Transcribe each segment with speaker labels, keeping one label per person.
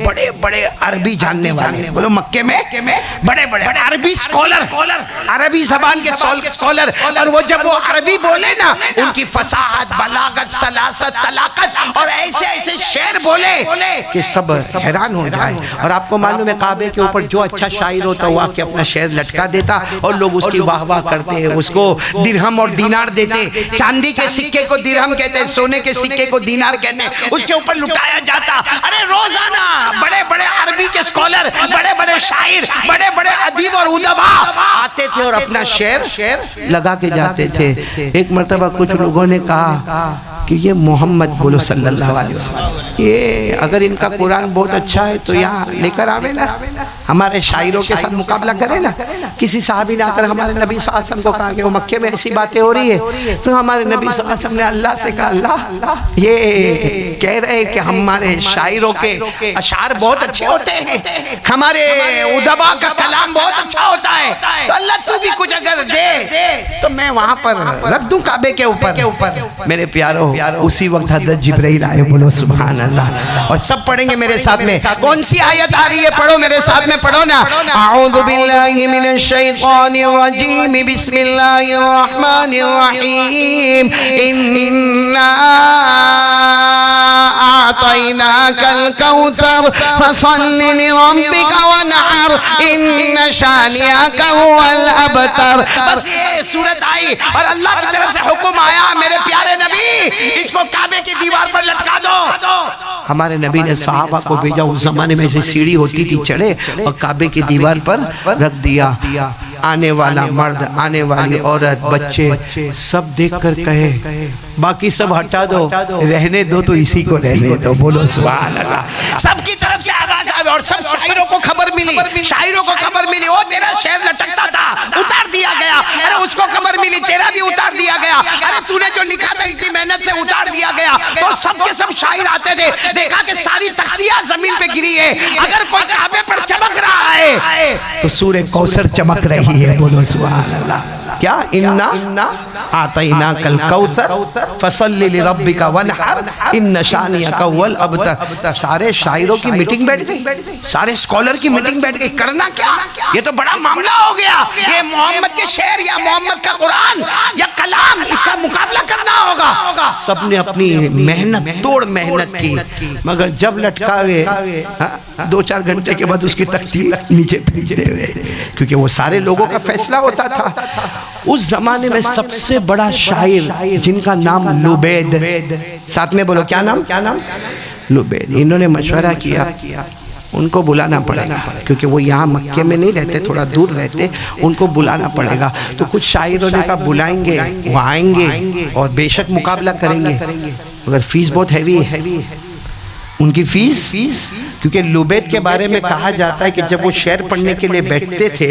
Speaker 1: بڑے بڑے عربی جاننے والے، بولو مکے میں بڑے بڑے عربی سکولر، عربی زبان کے سکولر، اور وہ جب وہ عربی بولے نا ان کی فصاحت، بلاغت، سلاست، طلاقت اور ایسے ایسے شعر بولے کہ سب حیران ہو جائے۔ اور آپ کو معلوم ہے کعبے کے اوپر جو اچھا شاعر ہوتا وہ آ کے اپنا شعر لٹکا دیتا اور لوگ اس کی واہ واہ کرتے، اس کو درہم اور دینار دیتے۔ چاندی کے سکے کو درہم کہتے ہیں، سونے کے سکے کو دینار کہتے ہیں، اس کے اوپر لٹایا جاتا۔ ارے روزانہ بڑے بڑے عربی کے سکولر، بڑے بڑے شاعر، بڑے بڑے ادیب اور ادبا آتے تھے اور اپنا شعر لگا کے جاتے تھے۔ ایک مرتبہ کچھ لوگوں نے کہا کہ یہ محمد بولو صلی اللہ علیہ وسلم، یہ اگر ان کا قرآن بہت اچھا ہے تو یہاں لے کر آوے نا، ہمارے شاعروں کے ساتھ مقابلہ کرے نا۔ کسی صحابی نے آ کر ہمارے نبی صلی اللہ علیہ وسلم کو کہا کہ وہ مکے میں ایسی باتیں ہو رہی ہے، تو ہمارے نبی صلی اللہ علیہ وسلم نے اللہ سے کہا اللہ یہ کہہ رہے کہ ہمارے شاعروں کے اشعار بہت اچھے ہوتے ہیں، ہمارے ادبا کا کلام بہت اچھا ہوتا ہے، تو اللہ تو بھی کچھ اگر دے تو میں وہاں پر رکھ دوں کعبے کے اوپر۔ میرے پیارو اسی وقت حضرت جبرائیل آئے، بولو سبحان اللہ، اور سب پڑھیں گے میرے ساتھ میں۔ کون سی آیت آ رہی ہے؟ پڑھو میرے ساتھ میں، پڑھو نا۔ اعوذ باللہ من الشیطان الرجیم، بسم اللہ الرحمن الرحیم، انا اعطیناک الکوثر فصل لربک وانحر ان شانئک هو الابتر۔ بس یہ سورت آئی اور اللہ کی طرف سے حکم آیا، میرے پیارے نبی اس کو کعبے کی دیوار پر لٹکا دو۔ ہمارے نبی نے صحابہ کو بھیجا، اس زمانے میں ایسے سیڑھی ہوتی تھی، چڑھے اور کعبے کی دیوار پر رکھ دیا۔ آنے والا مرد، آنے والی عورت، بچے سب دیکھ کر کہے باقی سب ہٹا دو، رہنے دو تو اسی کو رہنے دو، بولو سبحان اللہ۔ سب کی طرف سے آواز آئے اور سب شاعروں کو خبر ملی، شاعروں کو خبر ملی، وہ تیرا شعر لٹکتا تھا اتار دیا گیا، ارے اس کو خبر ملی تیرا بھی اتار دیا گیا، ارے تو نے جو لکھا تھا اتنی محنت سے اتار دیا گیا۔ تو سب کے سب شاعر آتے تھے، دیکھا کہ ساری تختیاں زمین پہ گری ہے، اگر کوئی کعبے پر چمک رہا ہے تو سورہ کوثر چمک رہی ہے، بولو سبحان اللہ۔ کیا؟ انا اعطیناک الکوثر فصل لربک وانحر ان شانئک هو الابتر۔ سارے شاعروں کی میٹنگ بیٹھ گئی، سارے سکولر کی میٹنگ بیٹھ گئی، کرنا کیا؟ یہ تو بڑا معاملہ ہو گیا، یہ محمد کے شعر یا محمد کا قرآن یا کلام، اس کا مقابلہ کرنا ہوگا۔ سب نے اپنی محنت توڑ محنت کی، مگر جب لٹکاوے 2-4 گھنٹے کے بعد اس کی تختی نیچے پھینچ دے ہوئے، کیونکہ وہ سارے لوگوں کا فیصلہ ہوتا تھا۔ اس زمانے میں سب سے بڑا شاعر جن کا نام لبید، ساتھ میں بولو کیا نام؟ لبید۔ انہوں نے مشورہ کیا ان کو بلانا پڑے گا، کیونکہ وہ یہاں مکے میں نہیں رہتے، تھوڑا دور رہتے، ان کو بلانا پڑے گا۔ تو کچھ شاعروں نے کہا بلائیں گے، وہ آئیں گے اور بے شک مقابلہ کریں گے، مگر فیس بہت ہیوی ہے ان کی فیس، کیونکہ لبید کے بارے میں کہا جاتا ہے کہ جب وہ شعر پڑھنے کے لیے بیٹھتے تھے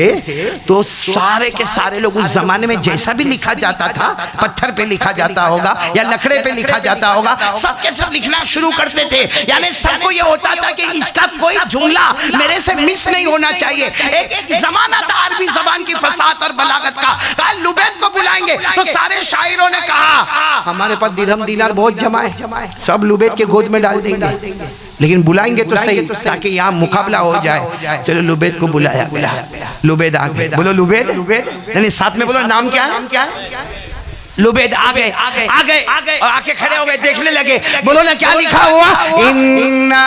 Speaker 1: تو سارے کے سارے لوگ اس زمانے میں جیسا بھی لکھا جاتا تھا، پتھر پہ لکھا جاتا ہوگا یا لکڑے پہ لکھا جاتا ہوگا، سب کے سب لکھنا شروع کرتے تھے۔ یعنی سب کو یہ ہوتا تھا کہ اس کا کوئی جملہ میرے سے مس نہیں ہونا چاہیے۔ ایک زمانہ تھا عربی زبان کی فصاحت اور بلاغت کا۔ کہا لبید کو بلائیں گے، تو سارے شاعروں نے کہا ہمارے پاس درہم دینار بہت جمع ہے، سب لبید کے گود میں ڈال دیں گے، لیکن بلائیں گے تو صحیح تاکہ یہاں مقابلہ ہو جائے۔ چلو لبید کو بلایا گیا، لبید آ گئے، بولو لبید، یعنی ساتھ میں بولو نام کیا ہے؟ لبید آ گئے اور آ کے کھڑے ہو گئے، دیکھنے لگے، بولو نا کیا لکھا ہوا؟ انا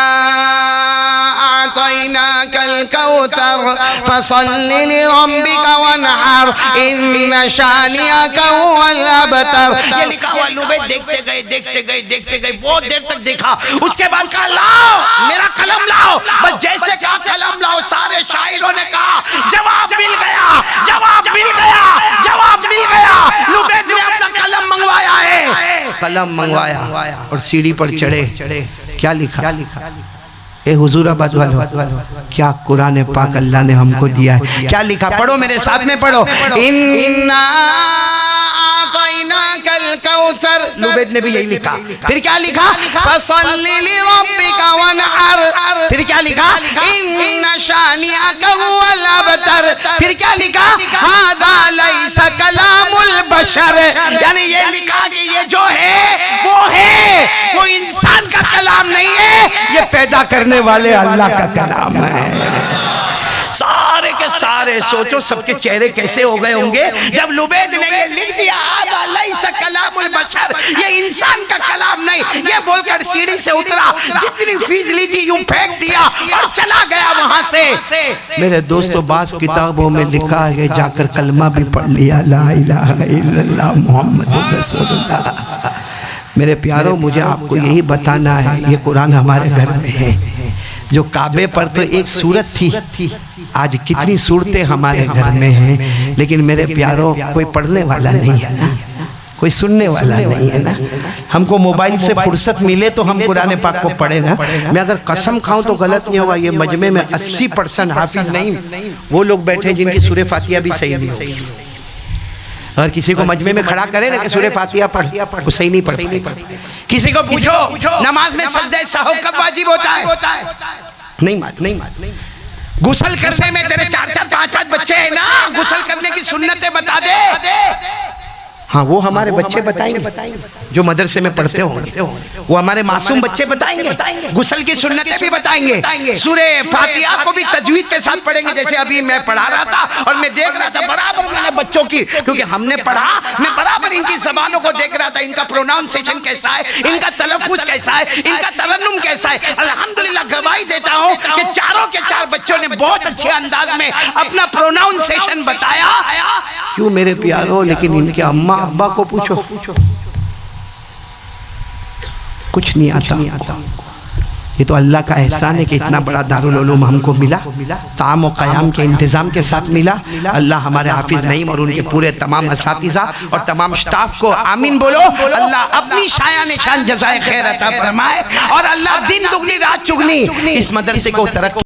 Speaker 1: اعطیناک الکوثر فصل لربک وانحر ان شانئک هو الابتر۔ یہ لکھا ہوا لبید دیکھتے گئے بہت دیر تک دیکھا، اس کے بعد کہا لاؤ میرا قلم لاؤ، بس جیسے کہا قلم لاؤ، سارے شاعروں نے کہا جواب مل گیا، جواب مل گیا، جواب مل گیا۔ لبید نے اپنا قلم منگوایا ہے، قلم منگوایا اور سیڑھی پر چڑھے، کیا لکھا؟ اے حضور آباد والو، کیا قرآن پاک اللہ نے ہم کو دیا ہے، کیا لکھا؟ پڑھو میرے ساتھ میں، پڑھو انا اعطیناک الکوثر۔ لبید نے بھی یہی لکھا، پھر کیا لکھا؟ فصل لربک وانحر، پھر کیا لکھا؟ ان شانئک هو الابتر، پھر کیا لکھا؟ ھذا لیس کلام البشر، یعنی یہ لکھا کہ یہ جو ہے وہ انسان کا کلام نہیں ہے، یہ پیدا کرنے والے اللہ کا کلام ہے۔ سارے کے سارے سوچو سب کے چہرے کیسے ہو گئے ہوں گے جب لبید نے یہ لکھ دیا ھذا لیس کلام البشر، یہ انسان کا کلام نہیں، یہ بول کر سیڑھی سے اترا، جتنی فیس لی تھی یوں پھینک دیا اور چلا گیا وہاں سے۔ میرے دوستو بعض کتابوں میں لکھا ہے جا کر کلمہ بھی پڑھ لیا، لا الہ الا اللہ محمد رسول اللہ۔ میرے پیاروں مجھے آپ کو یہی بتانا ہے، یہ قرآن ہمارے گھر میں ہے، جو کعبے پر تو ایک سورت تھی، آج کتنی صورتیں ہمارے گھر میں ہیں، لیکن میرے پیاروں کوئی پڑھنے والا نہیں ہے نا، کوئی سننے والا نہیں ہے نا۔ ہم کو موبائل سے فرصت ملے تو ہم قرآن پاک کو پڑھیں نا۔ میں اگر قسم کھاؤں تو غلط نہیں ہوگا، یہ مجمع میں 80% حافظ نہیں، وہ لوگ بیٹھے جن کی سورہ فاتحہ بھی صحیح نہیں ہوگی۔ اگر کسی کو مجمع میں کھڑا کرے نا کہ سورہ فاتحہ پڑھ، وہ صحیح نہیں پڑھ پائے۔ کسی کو پوچھو نماز میں سجدہ سہو کب واجب ہوتا ہے، نہیں مان۔ غسل کرنے میں تیرے 4-4 5-5 بچے ہیں نا، غسل کرنے کی سنتیں بتا دے۔ ہاں وہ ہمارے بچے بتائیں گے جو مدرسے میں پڑھتے ہوں گے، وہ ہمارے معصوم بچے بتائیں گے، غسل کی سنتیں بھی بتائیں گے، سورہ فاتحہ کو بھی تجوید کے ساتھ پڑھیں گے۔ جیسے ابھی میں پڑھا رہا تھا اور میں دیکھ رہا تھا برابر میں نے بچوں کی، کیونکہ ہم نے پڑھا، میں برابر ان کی زبانوں کو دیکھ رہا تھا، ان کا پروناؤنسیشن کیسا ہے، ان کا تلفظ کیسا ہے، ان کا ترنم کیسا ہے۔ الحمدللہ گواہی دیتا ہوں کہ چاروں کے چار بچوں نے بہت اچھے انداز میں اپنا پروناؤنسیشن بتایا۔ کیوں میرے پیاروں، لیکن ان کے اماں ابا کو پوچھو کچھ نہیں آتا۔ یہ تو اللہ کا احسان ہے کہ اتنا بڑا دارالعلوم ہم کو ملا، طعام و قیام کے انتظام کے ساتھ ملا۔ اللہ ہمارے حافظ نعیم اور ان کے پورے تمام اساتذہ اور تمام سٹاف کو آمین بولو۔ اللہ اپنی شایان شان جزائے خیر عطا فرمائے، اور اللہ دن دگنی رات چگنی اس مدرسے کو ترقی